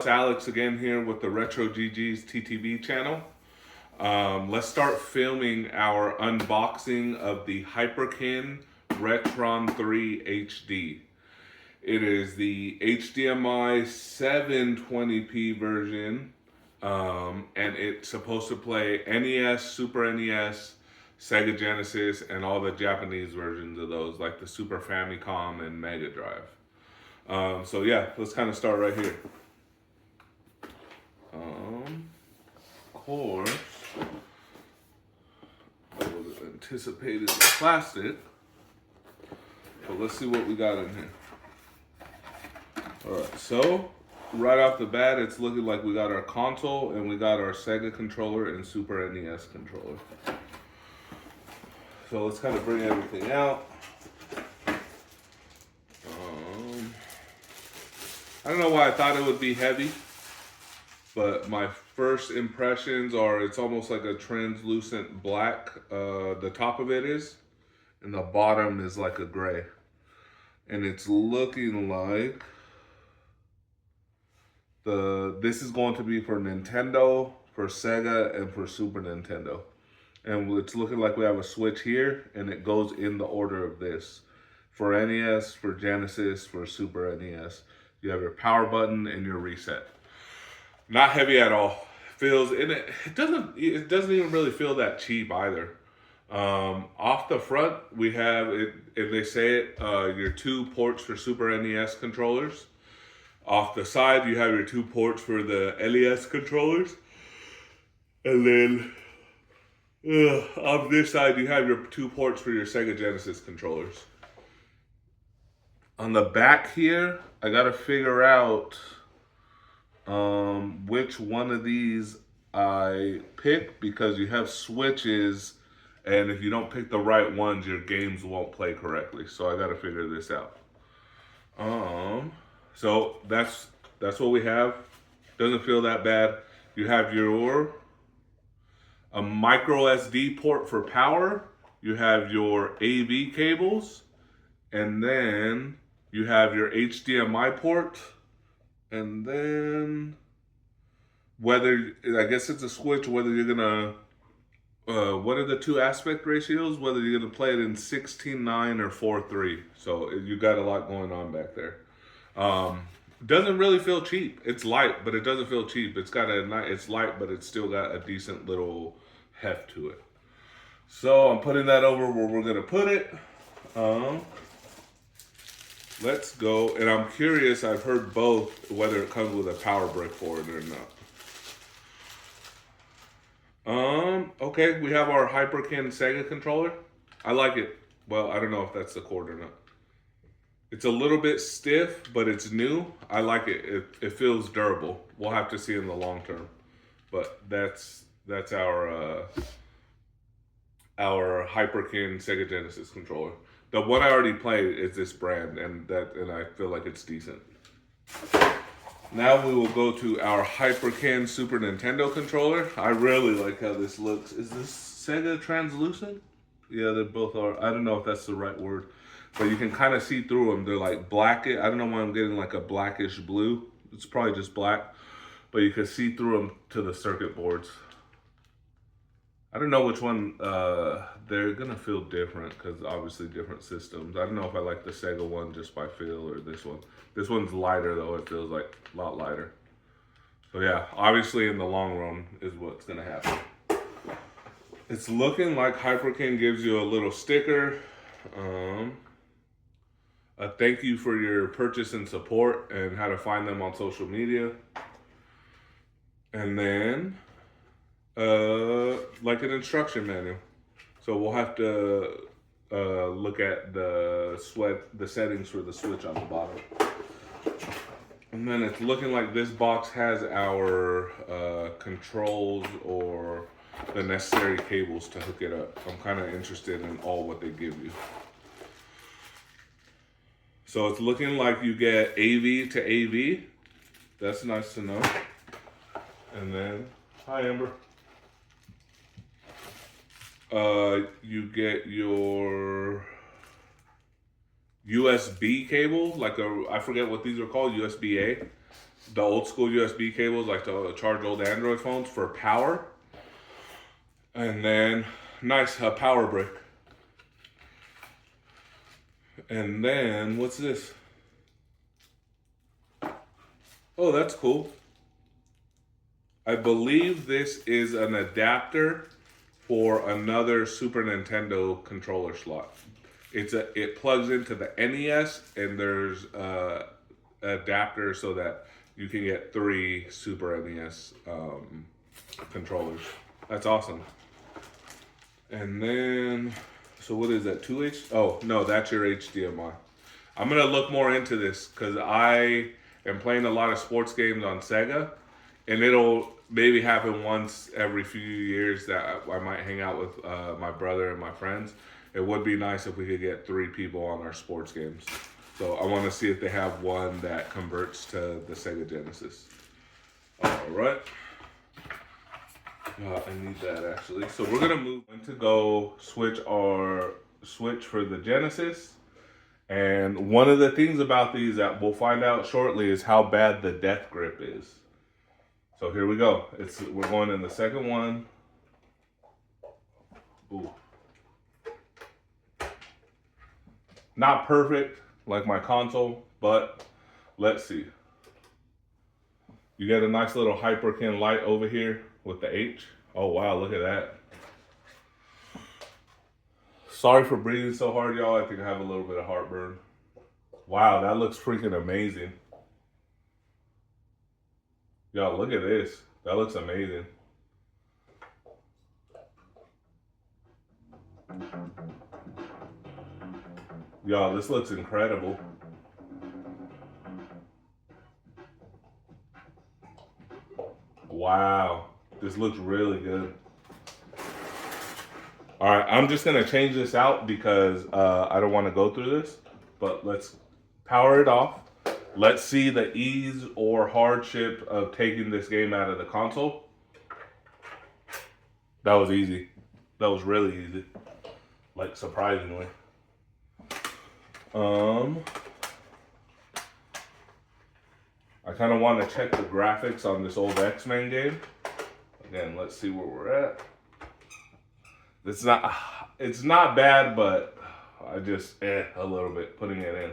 It's Alex again here with the Retro GG's TTV channel. Let's start filming our unboxing of the Hyperkin Retron 3 HD. It is the HDMI 720p version, and it's supposed to play NES, Super NES, Sega Genesis, and all the Japanese versions of those, like the Super Famicom and Mega Drive. So yeah, let's kind of start right here. Of course, I would have anticipated the plastic, but let's see what we got in here. Alright, so right off the bat, it's looking like we got our console and we got our Sega controller and Super NES controller. So let's kind of bring everything out. I don't know why I thought it would be heavy, but my first impressions are it's almost like a translucent black. The top of it is, and the bottom is like a gray. And it's looking like this is going to be for Nintendo, for Sega, and for Super Nintendo. And it's looking like we have a switch here, and it goes in the order of this. For NES, for Genesis, for Super NES. You have your power button and your reset. Not heavy at all. Feels in it. It doesn't even really feel that cheap either. Off the front, we have it, and they say it, your 2 ports for Super NES controllers. Off the side, you have your 2 ports for the NES controllers. And then off this side, you have your 2 ports for your Sega Genesis controllers. On the back here, I gotta figure out which one of these I pick, because you have switches, and if you don't pick the right ones, your games won't play correctly. So I gotta figure this out. So that's what we have. Doesn't feel that bad. You have a micro SD port for power. You have your AV cables, and then you have your HDMI port, and then I guess it's a switch, whether you're gonna, what are the 2 aspect ratios? Whether you're gonna play it in 16:9 or 4:3. So you got a lot going on back there. Doesn't really feel cheap. It's light, but it doesn't feel cheap. It's light, but it's still got a decent little heft to it. So I'm putting that over where we're gonna put it. Let's go, and I'm curious, I've heard both, whether it comes with a power brick for it or not. Okay, we have our Hyperkin Sega controller. I like it. Well, I don't know if that's the cord or not. It's a little bit stiff, but it's new. I like it. It feels durable. We'll have to see in the long term. But that's our Hyperkin Sega Genesis controller. The one I already played is this brand, and I feel like it's decent. Now we will go to our Hyperkin Super Nintendo controller. I really like how this looks. Is this Sega translucent? Yeah, they both are. I don't know if that's the right word, but you can kind of see through them. They're like black. I don't know why I'm getting like a blackish blue. It's probably just black, but you can see through them to the circuit boards. I don't know which one, they're gonna feel different because obviously different systems. I don't know if I like the Sega one just by feel or this one. This one's lighter though, it feels like a lot lighter. So yeah, obviously in the long run is what's gonna happen. It's looking like Hyperkin gives you a little sticker. A thank you for your purchase and support and how to find them on social media. And then, like an instruction manual. So we'll have to look at the settings for the switch on the bottom. And then it's looking like this box has our controls or the necessary cables to hook it up. I'm kind of interested in all what they give you. So it's looking like you get AV to AV. That's nice to know. And then, hi Amber. You get your USB cable, like I forget what these are called, USB-A. the old school USB cables, like to charge old Android phones for power. And then nice power brick. And then what's this? Oh, that's cool. I believe this is an adapter for another Super Nintendo controller slot. It plugs into the NES, and there's a adapter so that you can get 3 Super NES controllers. That's awesome. And then, so what is that? 2H? Oh no, that's your HDMI. I'm gonna look more into this because I am playing a lot of sports games on Sega, and it'll maybe happen once every few years that I might hang out with my brother and my friends. It would be nice if we could get 3 people on our sports games. So I want to see if they have one that converts to the Sega Genesis. All right. I need that actually. So we're gonna move to go switch for the Genesis. And one of the things about these that we'll find out shortly is how bad the death grip is. So here we go. We're going in the second one. Ooh. Not perfect like my console, but let's see. You get a nice little Hyperkin light over here with the H. Oh wow, look at that. Sorry for breathing so hard, y'all. I think I have a little bit of heartburn. Wow, that looks freaking amazing. Y'all, look at this. That looks amazing. Y'all, this looks incredible. Wow, this looks really good. All right, I'm just gonna change this out because I don't want to go through this, but let's power it off. Let's see the ease or hardship of taking this game out of the console. That was easy. That was really easy. Like, surprisingly. I kind of want to check the graphics on this old X-Men game. Again, let's see where we're at. It's not bad, but I just a little bit putting it in.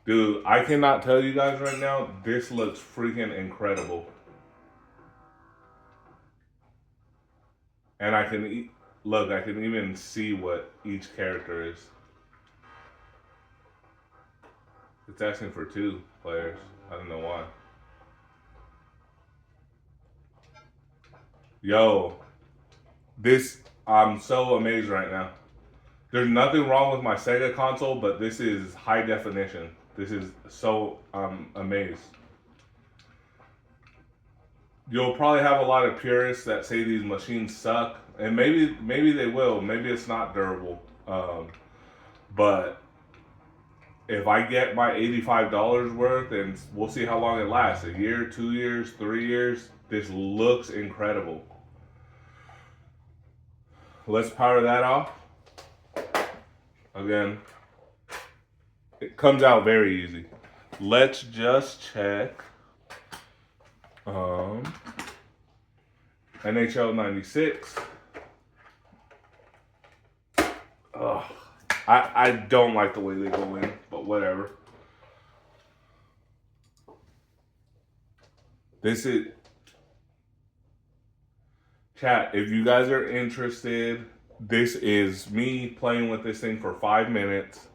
Dude, I cannot tell you guys right now, this looks freaking incredible. And I can even see what each character is. It's asking for 2 players. I don't know why. Yo, I'm so amazed right now. There's nothing wrong with my Sega console, but this is high definition. This is so, amazed. You'll probably have a lot of purists that say these machines suck, and maybe they will. Maybe it's not durable. But if I get my $85 worth, and we'll see how long it lasts, a year, 2 years, 3 years, this looks incredible. Let's power that off. Again, it comes out very easy. Let's just check NHL 96. Ugh. I don't like the way they go in, but whatever. This is... Chat, if you guys are interested, this is me playing with this thing for 5 minutes.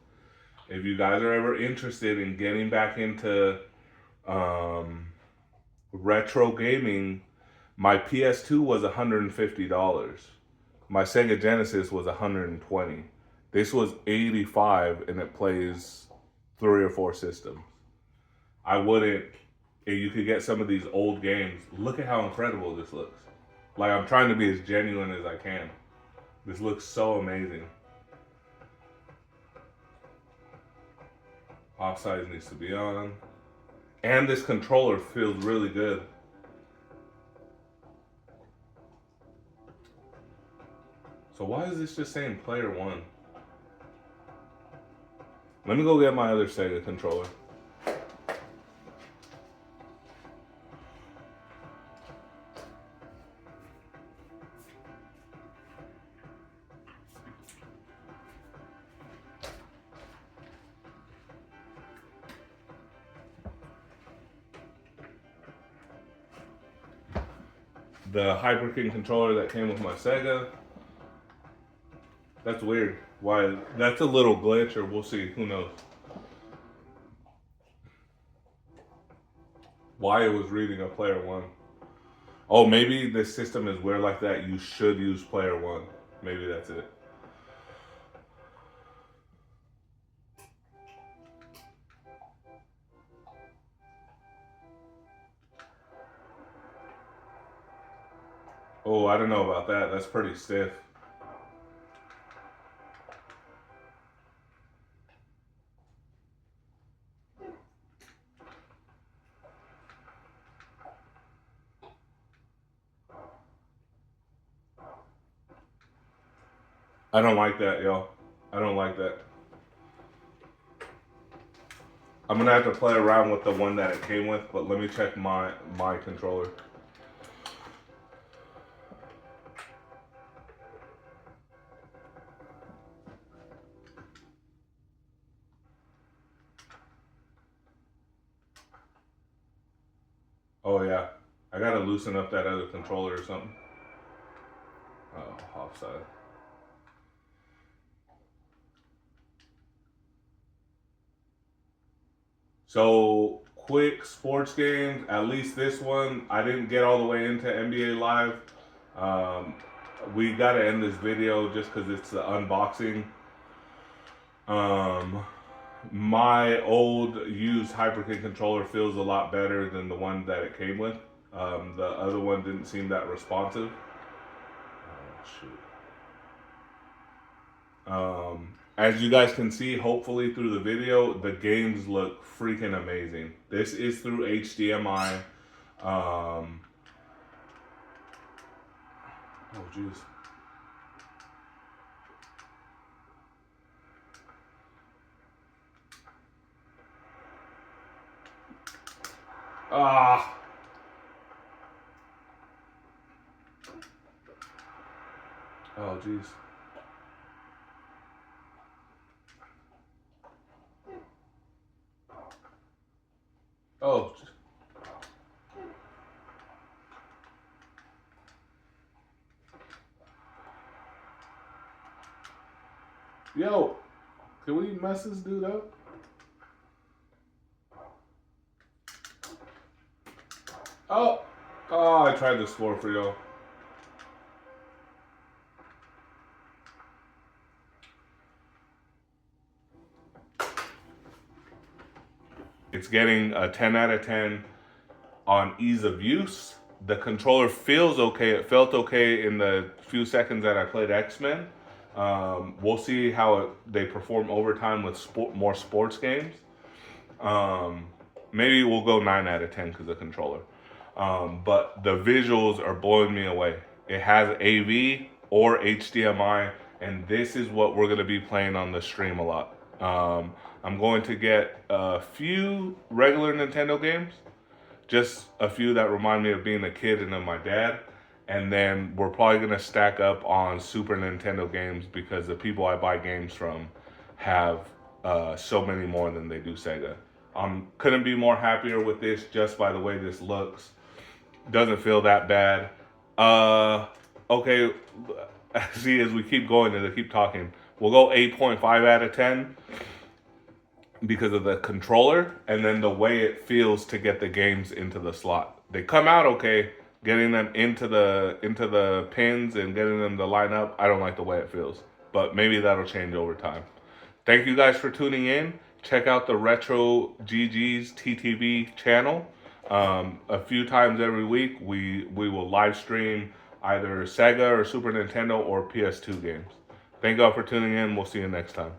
If you guys are ever interested in getting back into retro gaming, my PS2 was $150. My Sega Genesis was $120. This was $85, and it plays 3 or 4 systems. I wouldn't... If you could get some of these old games, look at how incredible this looks. Like, I'm trying to be as genuine as I can. This looks so amazing. Offside needs to be on. And this controller feels really good. So why is this just saying player 1? Let me go get my other Sega controller. The Hyperkin controller that came with my Sega. That's weird. Why? That's a little glitch, or we'll see. Who knows? Why it was reading a player one. Oh, maybe the system is weird like that. You should use player one. Maybe that's it. Oh, I don't know about that. That's pretty stiff. I don't like that, y'all. I don't like that. I'm gonna have to play around with the one that it came with, but let me check my controller. Oh yeah, I gotta loosen up that other controller or something. Oh, offside. So quick sports games, at least this one, I didn't get all the way into NBA Live. We gotta end this video just because it's the unboxing. My old used Hyperkin controller feels a lot better than the one that it came with. The other one didn't seem that responsive. Oh, shoot. As you guys can see, hopefully through the video, the games look freaking amazing. This is through HDMI. Oh, jeez. Ah. Oh, jeez. Oh. Yo, can we mess this dude up? Oh. Oh, I tried to score for y'all. It's getting a 10 out of 10 on ease of use. The controller feels okay. It felt okay in the few seconds that I played X-Men. We'll see how they perform over time with more sports games. Maybe we'll go 9 out of 10 because of the controller. But the visuals are blowing me away. It has AV or HDMI, and this is what we're going to be playing on the stream a lot. I'm going to get a few regular Nintendo games, just a few that remind me of being a kid and of my dad. And then we're probably going to stack up on Super Nintendo games because the people I buy games from have so many more than they do Sega. Couldn't be more happier with this just by the way this looks. Doesn't feel that bad. Okay, see, as we keep going and I keep talking, we'll go 8.5 out of 10 because of the controller and then the way it feels to get the games into the slot. They come out okay, getting them into the pins and getting them to line up, I don't like the way it feels. But maybe that'll change over time. Thank you guys for tuning in. Check out the Retro GG's TTV channel. A few times every week, we will live stream either Sega or Super Nintendo or PS2 games. Thank you all for tuning in. We'll see you next time.